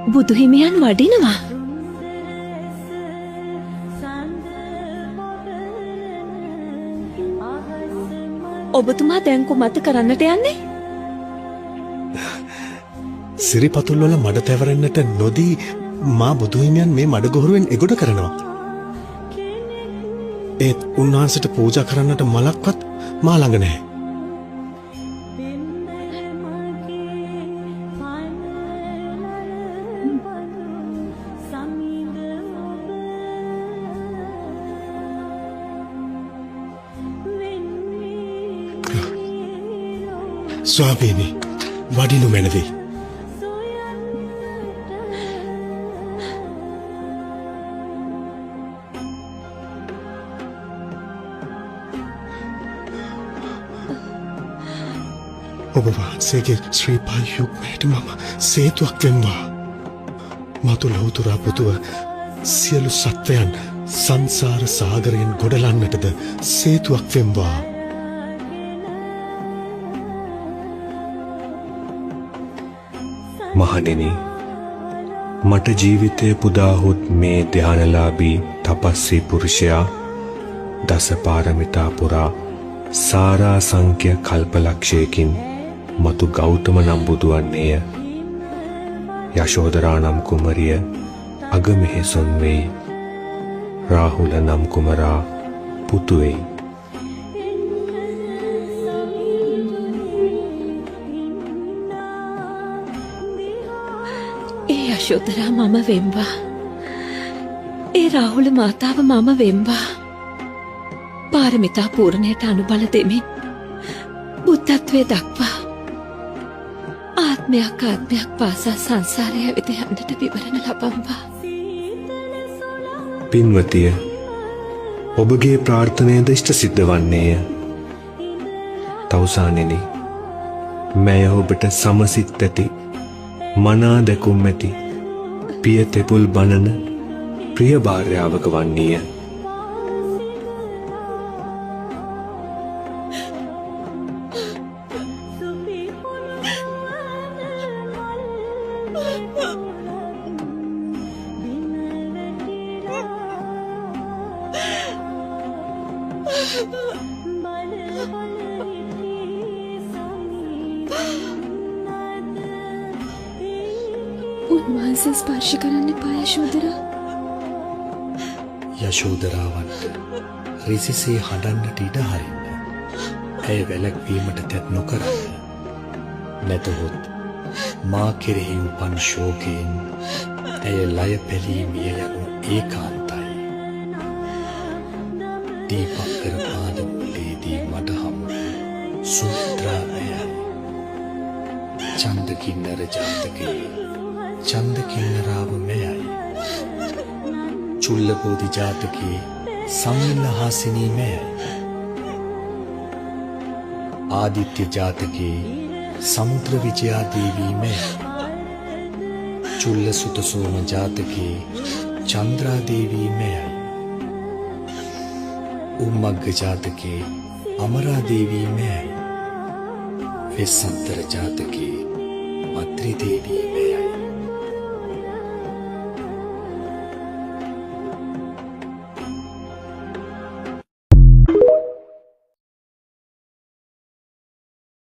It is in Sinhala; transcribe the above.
බුදු හිමියන් වඩිනවා. ඔබතුමා දැන් කුමත කරන්නට යන්නේ? සිරිපතුල් වල මඩ තැවරෙන්නට නොදී මා බුදු හිමියන් මේ මඩගොහරුවෙන් එගොඩ කරනවා. ඒත් උන්වහන්සේට පූජා කරන්නට මලක්වත් මා ළඟ නැහැ. ස්වාමීනි, වඩිනු මැනවි. ඔබ වහන්සේගේ ශ්‍රී පායුග්මයට මම සේතුවක් වෙම්වා. මතු ලොවුතුරා පුතුව සියලු සත්වයන් සංසාර සාගරයෙන් ගොඩලන්නටද සේතුවක් වෙම්වා. මහණෙනි, මට ජීවිතය පුදාහොත් මේ ධානලාභී තපස්සී පුරුෂයා දස පාරමිතා පුරා සාරා සංඛ්‍ය කල්පලක්ෂයකින් මතු ගෞතම නම් බුදුවන්නේය. යශෝදරා නම් කුමරිය අගමෙහෙසොන් වෙයි. රාහුල නම් කුමරා පුතු වෙයි. යශෝදරා මම වෙම්වා. ඒ රාහුල මාතාව මම වෙම්වා. පාරමිතා පූර්ණයට අනුබල දෙමින් බුද්ධත්වයේ දක්වා ආත්මයක් පාසා සංසාරය ඇවිද යන්නට විවරණ ලබම්වා. පින්වතිය, ඔබගේ ප්‍රාර්ථනයද ඉෂ්ට සිද්ධ වන්නේය. තවුසානෙනි, මැය ඔබට සමසිත් ඇති මනා දැකුම් ඇති පිය තෙපුල් බණන ප්‍රිය භාර්යාවක වන්නේය. උන්වහන්සේ ස්පර්ශ කරන්න එපා යශෝදරා. යශෝදරාවන්ට රිසිසේ හඬන්නට ඉඩ හරින්න. ඇය වැළැක්වීමට තැත් නොකරන්න. නැතහොත් මා කෙරෙහි උපන් ශෝකයෙන් ඇය ලය පැලී මිය යනු ඒකාන්තයි. දීපක්කර පාදමුලේදී මට හමු සූත්‍රාමයයි. චන්දකින්නර ජාතකයේ චන්දකින්නරාව මෙයයි. චුල්ලබෝධි ජාතකයේ සම්මිල්ලහාසිනී මෙයයි. ආදිත්‍ය ජාතකයේ සමුද්‍ර විජයා දේවී මෙයයි. චුල්ලසුත සෝම ජාතකයේ චන්ද්‍රා දේවී මෙයයි. උම්මග්ග ජාතකයේ අමරා දේවී මෙයයි. වෙස්සන්තර ජාතකයේ මත්‍රි දේවී මෙයයි.